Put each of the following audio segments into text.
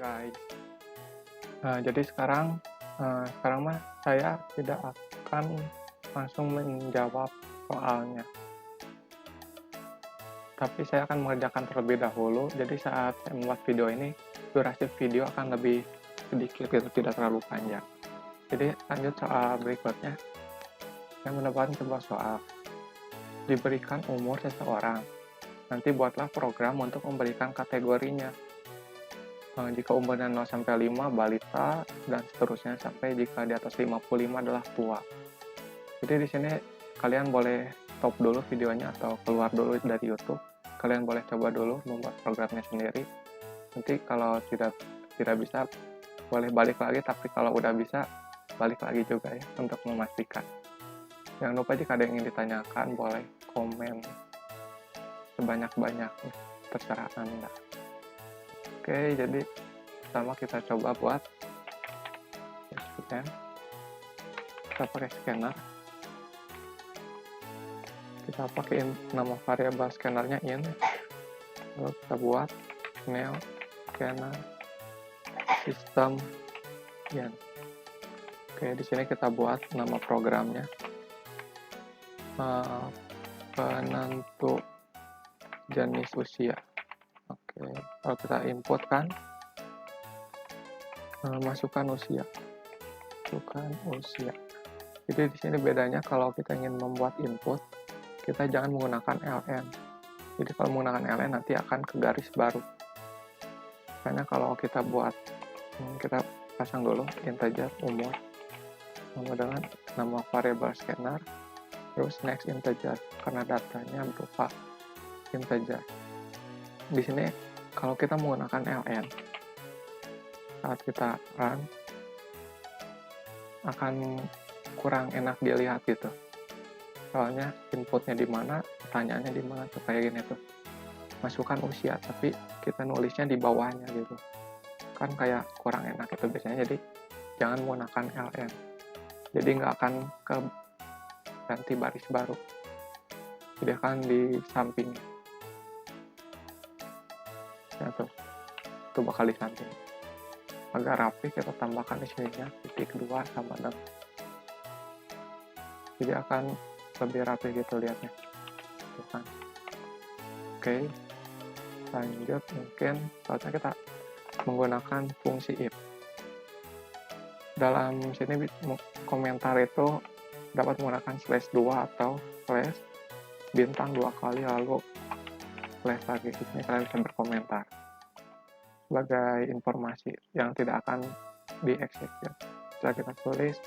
guys. Jadi sekarang mah saya tidak akan langsung menjawab soalnya, tapi saya akan mengerjakan terlebih dahulu. Jadi saat saya membuat video ini, durasi video akan lebih sedikit gitu, tidak terlalu panjang. Jadi lanjut soal berikutnya, saya mendapatkan sebuah soal. Diberikan umur seseorang, nanti buatlah program untuk memberikan kategorinya. Jika umurnya 0 sampai 5 balita dan seterusnya sampai jika di atas 55 adalah tua. Jadi di sini kalian boleh stop dulu videonya atau keluar dulu dari YouTube. Kalian boleh coba dulu membuat programnya sendiri. Nanti kalau tidak bisa boleh balik lagi, tapi kalau udah bisa balik lagi juga ya untuk memastikan. Jangan lupa jika ada yang ingin ditanyakan boleh komen sebanyak-banyaknya, terserah Anda. Oke, jadi pertama kita coba buat scan. Kita pakai scanner. Kita pakai nama variabel scannernya in. Lalu kita buat new scanner system in. Oke, di sini kita buat nama programnya penentu jenis usia. Oke, kalau kita input kan masukkan usia. Jadi di sini bedanya kalau kita ingin membuat input, kita jangan menggunakan ln. Jadi kalau menggunakan ln nanti akan ke garis baru. Karena kalau kita buat, kita pasang dulu integer umur sama dengan nama variable scanner, terus next integer karena datanya berupa integer. Di sini kalau kita menggunakan ln, saat kita run akan kurang enak dilihat gitu. Soalnya inputnya di mana, pertanyaannya di mana tuh kayak gini tuh. Masukkan usia, tapi kita nulisnya di bawahnya gitu. Kan kayak kurang enak itu biasanya, jadi jangan menggunakan ln. Jadi nggak akan ke ganti baris baru. Jadi akan di samping. Ya tuh. Itu bakal di samping. Agar rapi kita tambahkan di sininya titik 2 sama 6. Jadi akan lebih rapi gitu lihatnya. Tuh kan. Oke. Lanjut mungkin saatnya kita menggunakan fungsi if. Dalam sini komentar itu dapat menggunakan /2 atau slash bintang 2 kali lalu slash lagi. Di sini kalian bisa berkomentar sebagai informasi yang tidak akan di-execute. Bisa kita tulis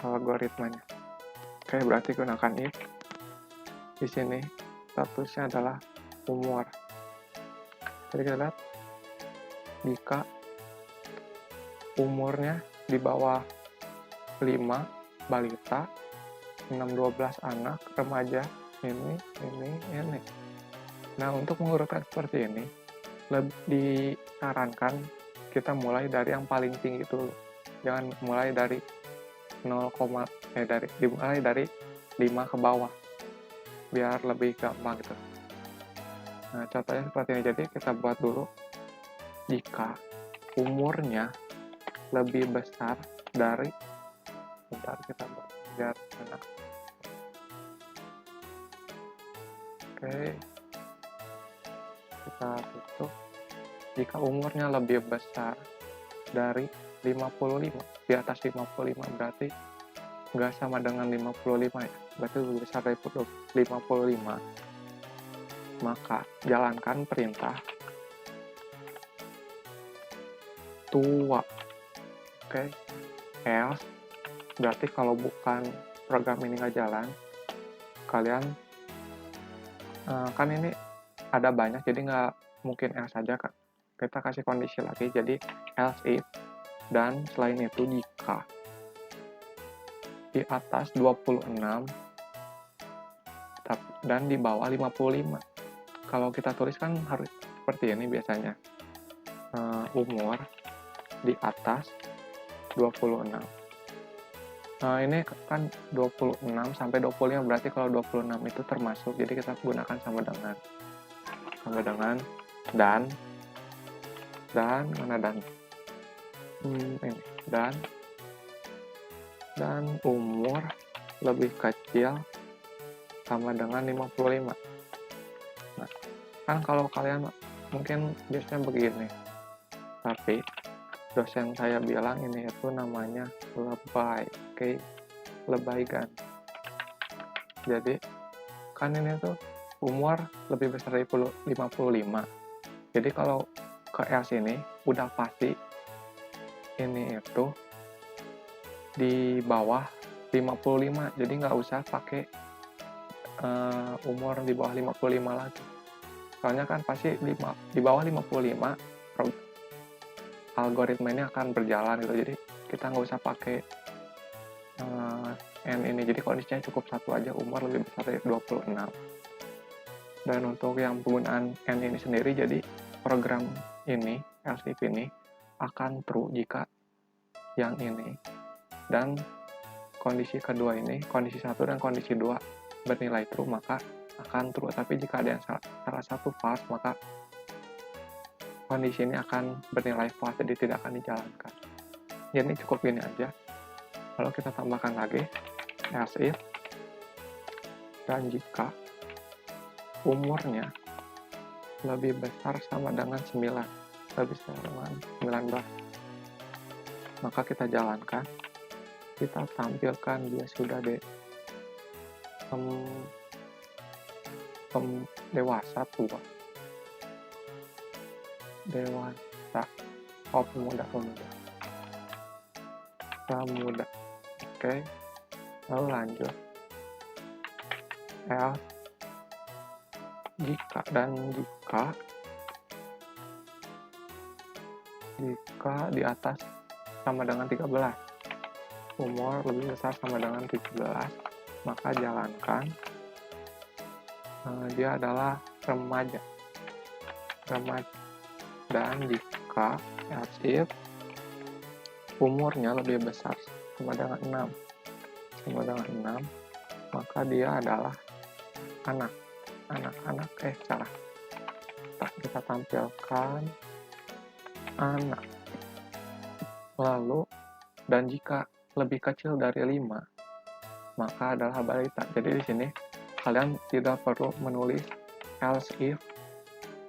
algoritmanya. Oke, berarti gunakan if. Di sini statusnya adalah umur. Jadi kita lihat jika umurnya di bawah 5 balita, 6-12 anak, remaja, ini. Nah, untuk mengurutkan seperti ini, lebih disarankan kita mulai dari yang paling tinggi dulu. Jangan mulai dari dimulai dari 5 ke bawah. Biar lebih gampang gitu. Nah, contohnya seperti ini. Jadi kita buat dulu jika umurnya lebih besar dari kita buat biar enak. Oke, kita tutup. Jika umurnya lebih besar dari 55, di atas 55 berarti nggak sama dengan 55 ya, berarti lebih besar dari 55, maka jalankan perintah tua. Oke, else berarti kalau bukan program ini nggak jalan, kalian kan ini ada banyak, jadi nggak mungkin else saja kan. Kita kasih kondisi lagi, jadi else if, dan selain itu jika di atas 26 dan di bawah 55. Kalau kita tulis kan harus seperti ini biasanya. Umur di atas 26. Ini kan 26 sampai 25, berarti kalau 26 itu termasuk, jadi kita gunakan sama dengan. sama dengan dan mana dan ini dan umur lebih kecil sama dengan 55. Nah, kan kalau kalian mungkin biasanya begini, tapi dosen saya bilang ini itu namanya lebay, oke? Lebay kan. Jadi kan ini tuh umur lebih besar dari 55. Jadi kalau ke else ini udah pasti ini itu di bawah 55. Jadi nggak usah pakai umur di bawah 55 lagi. Soalnya kan pasti di bawah 55 algoritma ini akan berjalan gitu. Jadi kita nggak usah pakai N ini. Jadi kondisinya cukup satu aja, umur lebih besar dari 26. Dan untuk yang penggunaan N ini sendiri, jadi program ini, else if ini akan true jika yang ini dan kondisi kedua ini, kondisi 1 dan kondisi 2 bernilai true, maka akan true. Tapi jika ada yang salah satu false, maka kondisi ini akan bernilai false, jadi tidak akan dijalankan. Jadi cukup ini aja. Lalu kita tambahkan lagi else if dan jika umurnya lebih besar sama dengan 9, lebih besar dengan 19, maka kita jalankan, kita tampilkan dia sudah dewasa tua, dewasa, pemuda, oke. Lalu lanjut else jika di atas sama dengan 13, umur lebih besar sama dengan 17, maka jalankan dia adalah remaja. Dan jika else if umurnya lebih besar sama dengan 6, maka dia adalah anak. Kita tampilkan anak. Lalu dan jika lebih kecil dari 5, maka adalah balita. Jadi di sini kalian tidak perlu menulis else if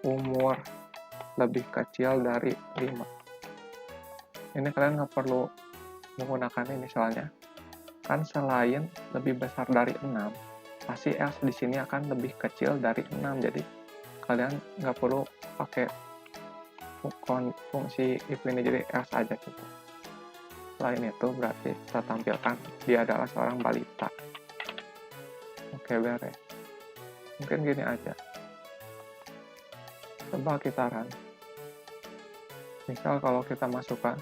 umur lebih kecil dari 5. Ini kalian nggak perlu menggunakan ini, soalnya kan selain lebih besar dari 6, pasti else di sini akan lebih kecil dari 6. Jadi kalian nggak perlu pakai fungsi if ini, jadi else aja gitu. Selain itu berarti kita tampilkan dia adalah seorang balita. Oke, beres. Mungkin gini aja. Coba kita run. Misal kalau kita masukkan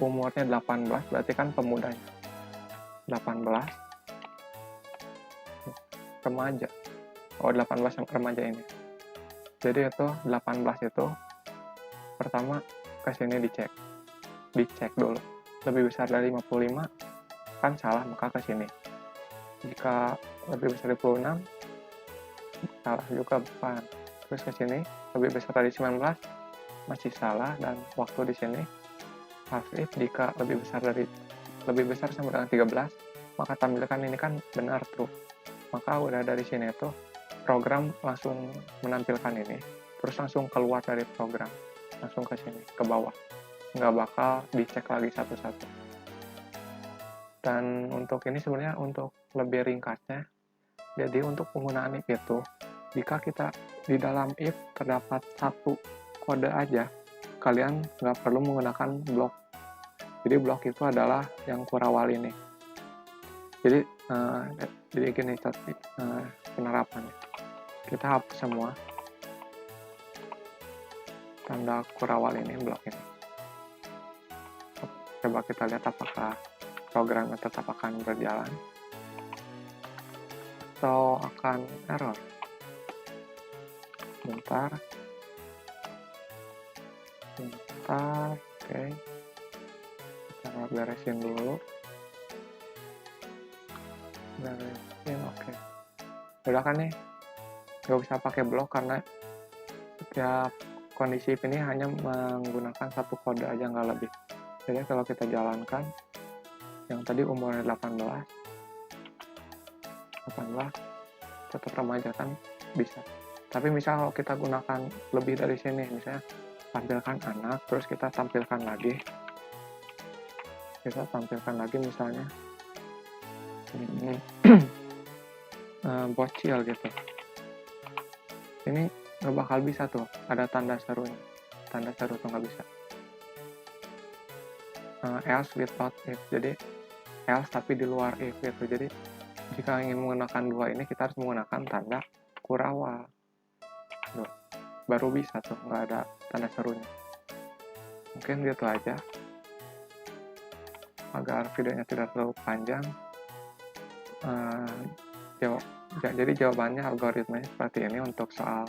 umurnya 18, berarti kan pemudanya. 18 remaja. 18 remaja ini. Jadi itu 18 itu pertama ke sini dicek dulu. Lebih besar dari 55 kan salah, maka ke sini. Jika lebih besar dari 26 salah juga, bukan. Terus ke sini lebih besar dari 19 masih salah, dan waktu di sini if jika lebih besar sama dengan 13, maka tampilkan ini kan benar true. Maka udah dari sini itu program langsung menampilkan ini, terus langsung keluar dari program, langsung ke sini ke bawah, nggak bakal dicek lagi satu-satu. Dan untuk ini sebenarnya untuk lebih ringkasnya, jadi untuk penggunaan if itu, jika kita di dalam if terdapat satu kode aja, kalian nggak perlu menggunakan blok. Jadi blok itu adalah yang kurawal ini. Jadi gini penerapannya. Kita hapus semua tanda kurawal ini, blok ini. Coba kita lihat apakah programnya tetap akan berjalan atau akan error. Bentar, oke. Kita beresin dulu. Oke. Udah kan nih, nggak usah pakai blok karena Tiap kondisi ini hanya menggunakan satu kode aja, nggak lebih. Jadi kalau kita jalankan yang tadi umurnya 18 tetap remaja kan bisa. Tapi misal kalau kita gunakan lebih dari sini, misalnya tampilkan anak, terus kita tampilkan lagi misalnya bocil gitu. Ini nggak bakal bisa tuh, ada tanda serunya. Tanda seru tuh nggak bisa. Else without if, jadi else tapi di luar if gitu. Jadi jika ingin menggunakan dua ini, kita harus menggunakan tanda Kurowa. Tuh, baru bisa tuh, nggak ada tanda serunya. Mungkin gitu aja. Agar videonya tidak terlalu panjang, jadi jawabannya algoritmanya seperti ini untuk soal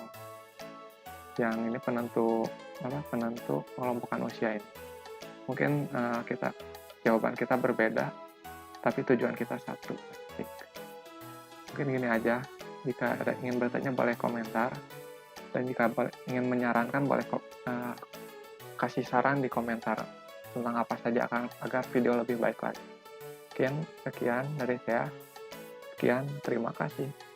yang ini penentu pengelompokan usia ini. Mungkin jawaban kita berbeda, tapi tujuan kita satu. Mungkin gini aja. Jika ada ingin bertanya boleh komentar, dan jika ingin menyarankan boleh kasih saran di komentar tentang apa saja agar video lebih baik lagi. Sekian dari saya. Sekian, terima kasih.